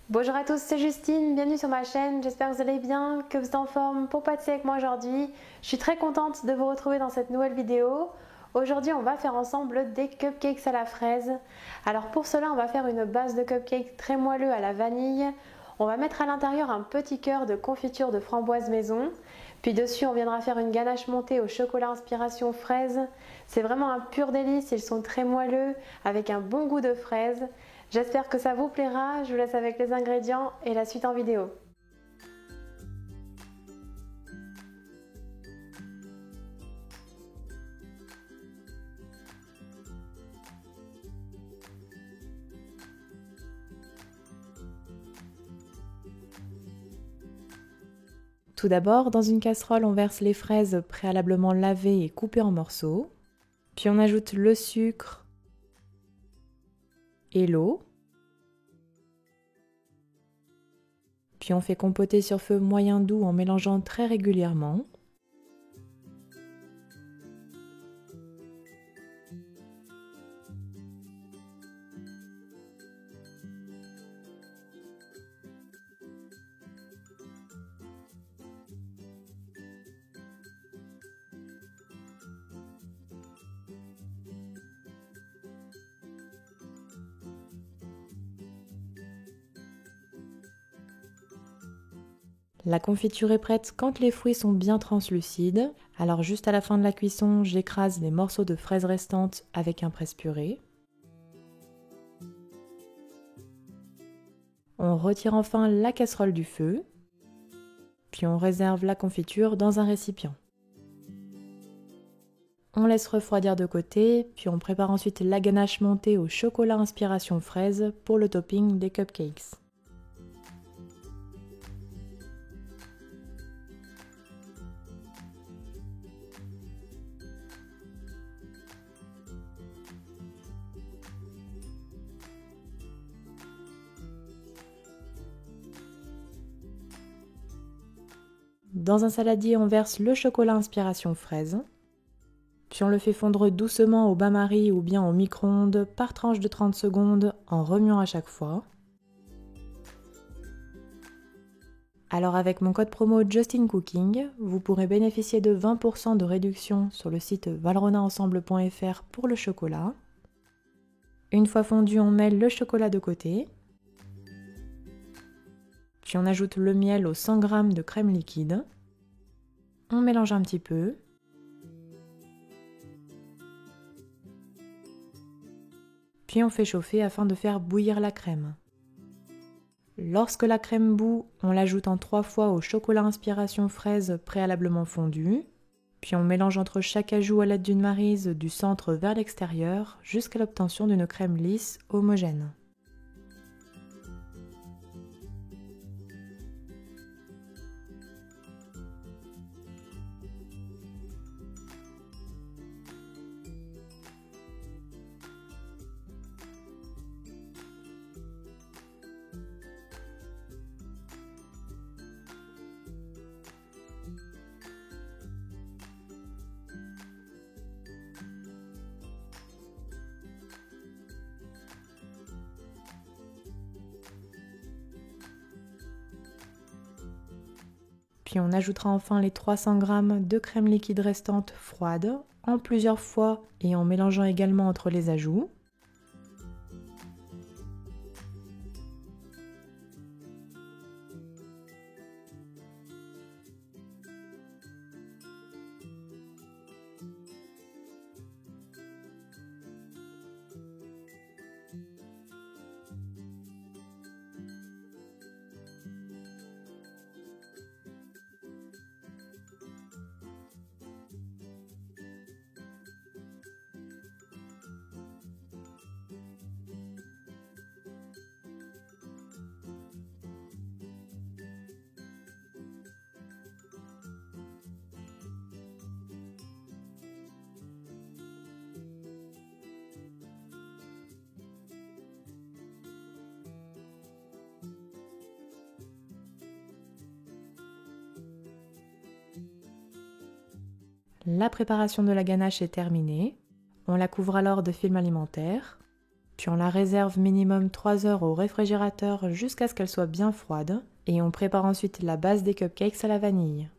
Bonjour à tous, c'est Justine, bienvenue sur ma chaîne, j'espère que vous allez bien, que vous êtes en forme pour pâtisser avec moi aujourd'hui. Je suis très contente de vous retrouver dans cette nouvelle vidéo. Aujourd'hui on va faire ensemble des cupcakes à la fraise. Alors pour cela on va faire une base de cupcakes très moelleux à la vanille. On va mettre à l'intérieur un petit cœur de confiture de framboise maison. Puis dessus on viendra faire une ganache montée au chocolat inspiration fraise. C'est vraiment un pur délice, ils sont très moelleux avec un bon goût de fraise. J'espère que ça vous plaira, je vous laisse avec les ingrédients et la suite en vidéo. Tout d'abord, dans une casserole, on verse les fraises préalablement lavées et coupées en morceaux. Puis on ajoute le sucre et l'eau. Puis on fait compoter sur feu moyen doux en mélangeant très régulièrement. La confiture est prête quand les fruits sont bien translucides. Alors juste à la fin de la cuisson, j'écrase les morceaux de fraises restantes avec un presse-purée. On retire enfin la casserole du feu. Puis on réserve la confiture dans un récipient. On laisse refroidir de côté, puis on prépare ensuite la ganache montée au chocolat inspiration fraise pour le topping des cupcakes. Dans un saladier, on verse le chocolat inspiration fraise. Puis on le fait fondre doucement au bain-marie ou bien au micro-ondes par tranche de 30 secondes en remuant à chaque fois. Alors avec mon code promo JustinCooking, vous pourrez bénéficier de 20% de réduction sur le site valrhonaensemble.fr pour le chocolat. Une fois fondu, on met le chocolat de côté. Puis on ajoute le miel aux 100 g de crème liquide. On mélange un petit peu. Puis on fait chauffer afin de faire bouillir la crème. Lorsque la crème bout, on l'ajoute en 3 fois au chocolat inspiration fraise préalablement fondu. Puis on mélange entre chaque ajout à l'aide d'une maryse du centre vers l'extérieur jusqu'à l'obtention d'une crème lisse homogène. Puis on ajoutera enfin les 300 g de crème liquide restante froide en plusieurs fois et en mélangeant également entre les ajouts. La préparation de la ganache est terminée. On la couvre alors de film alimentaire. puis on la réserve minimum 3 heures au réfrigérateur jusqu'à ce qu'elle soit bien froide, et on prépare ensuite la base des cupcakes à la vanille.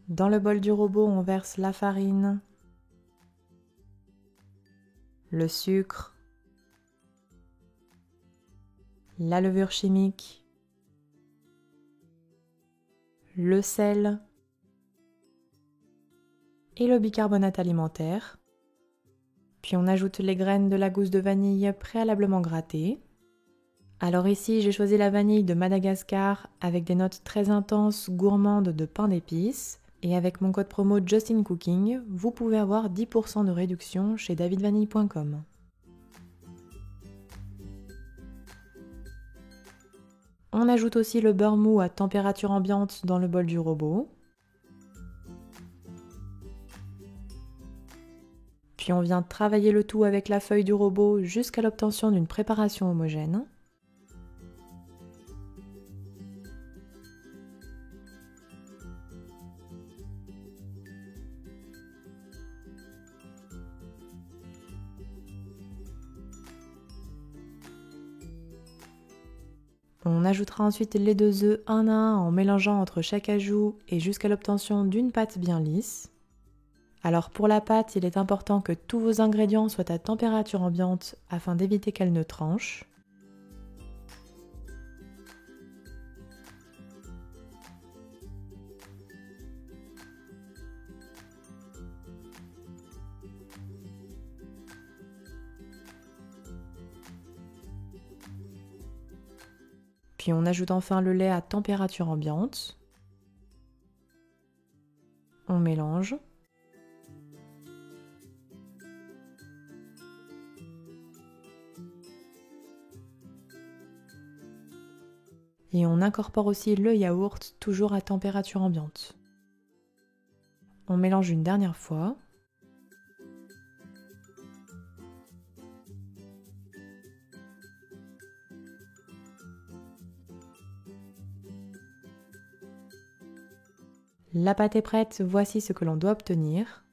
Dans le bol du robot, on verse la farine, le sucre, la levure chimique, le sel et le bicarbonate alimentaire. Puis on ajoute les graines de la gousse de vanille préalablement grattées. Alors ici, j'ai choisi la vanille de Madagascar avec des notes très intenses, gourmandes de pain d'épices. Et avec mon code promo JustinCooking, vous pouvez avoir 10% de réduction chez davidvanille.com. On ajoute aussi le beurre mou à température ambiante dans le bol du robot. Puis on vient travailler le tout avec la feuille du robot jusqu'à l'obtention d'une préparation homogène. On ajoutera ensuite les 2 œufs un à un en mélangeant entre chaque ajout et jusqu'à l'obtention d'une pâte bien lisse. Alors pour la pâte, il est important que tous vos ingrédients soient à température ambiante afin d'éviter qu'elle ne tranche. Puis on ajoute enfin le lait à température ambiante. On mélange. Et on incorpore aussi le yaourt, toujours à température ambiante. On mélange une dernière fois. La pâte est prête, voici ce que l'on doit obtenir.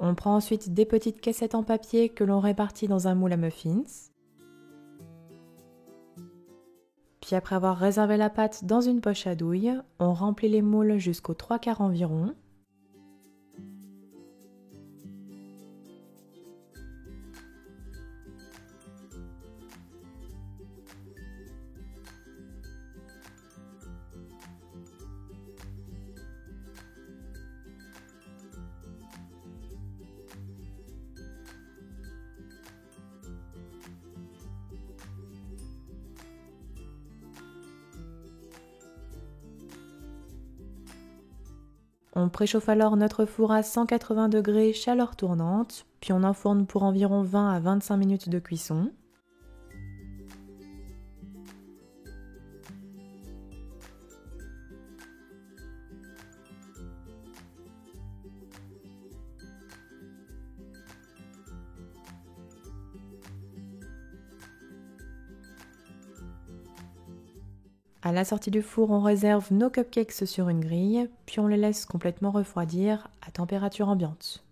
On prend ensuite des petites caissettes en papier que l'on répartit dans un moule à muffins. Puis après avoir réservé la pâte dans une poche à douille, on remplit les moules jusqu'aux 3/4 environ. On préchauffe alors notre four à 180 degrés, chaleur tournante, puis on enfourne pour environ 20 à 25 minutes de cuisson. À la sortie du four, on réserve nos cupcakes sur une grille, puis on les laisse complètement refroidir à température ambiante.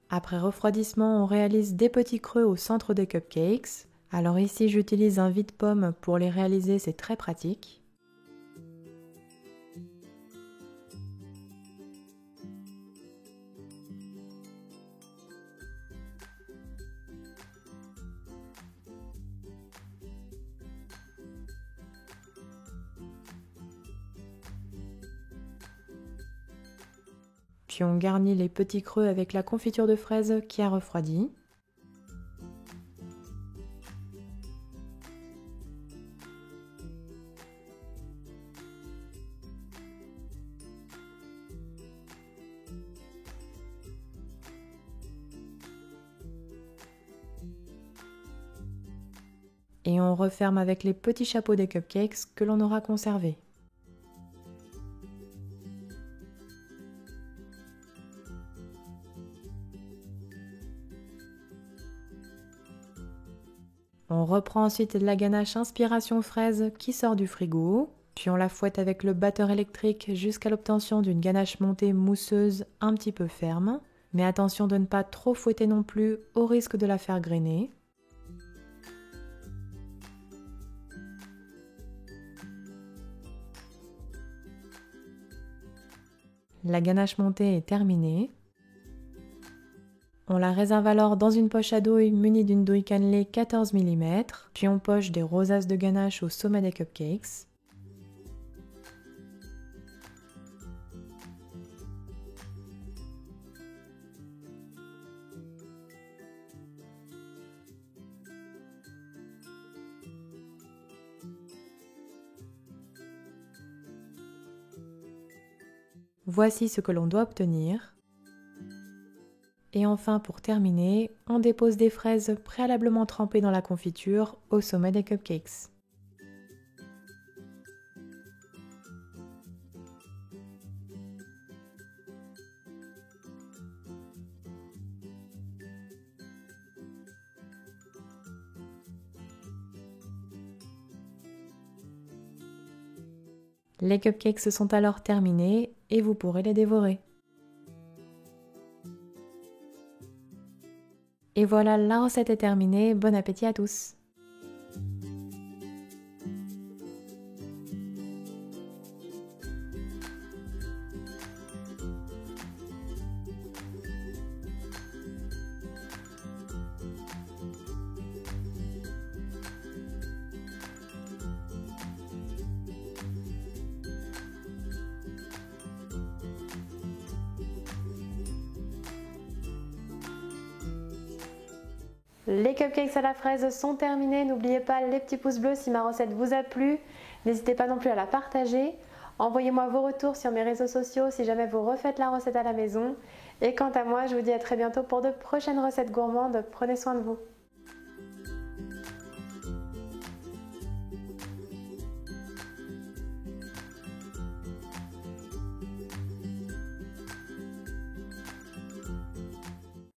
Après refroidissement, on réalise des petits creux au centre des cupcakes. Alors ici, j'utilise un vide-pomme pour les réaliser, c'est très pratique. Puis on garnit les petits creux avec la confiture de fraises qui a refroidi. Et on referme avec les petits chapeaux des cupcakes que l'on aura conservés. On reprend ensuite la ganache inspiration fraise qui sort du frigo, puis on la fouette avec le batteur électrique jusqu'à l'obtention d'une ganache montée mousseuse un petit peu ferme, mais attention de ne pas trop fouetter non plus au risque de la faire grainer. La ganache montée est terminée. On la réserve alors dans une poche à douille munie d'une douille cannelée 14 mm, puis on poche des rosaces de ganache au sommet des cupcakes. Voici ce que l'on doit obtenir. Et enfin, pour terminer, on dépose des fraises préalablement trempées dans la confiture au sommet des cupcakes. Les cupcakes sont alors terminés et vous pourrez les dévorer. Et voilà, la recette est terminée. Bon appétit à tous! Les cupcakes à la fraise sont terminés. N'oubliez pas les petits pouces bleus si ma recette vous a plu. N'hésitez pas non plus à la partager. Envoyez-moi vos retours sur mes réseaux sociaux si jamais vous refaites la recette à la maison. Et quant à moi, je vous dis à très bientôt pour de prochaines recettes gourmandes. Prenez soin de vous.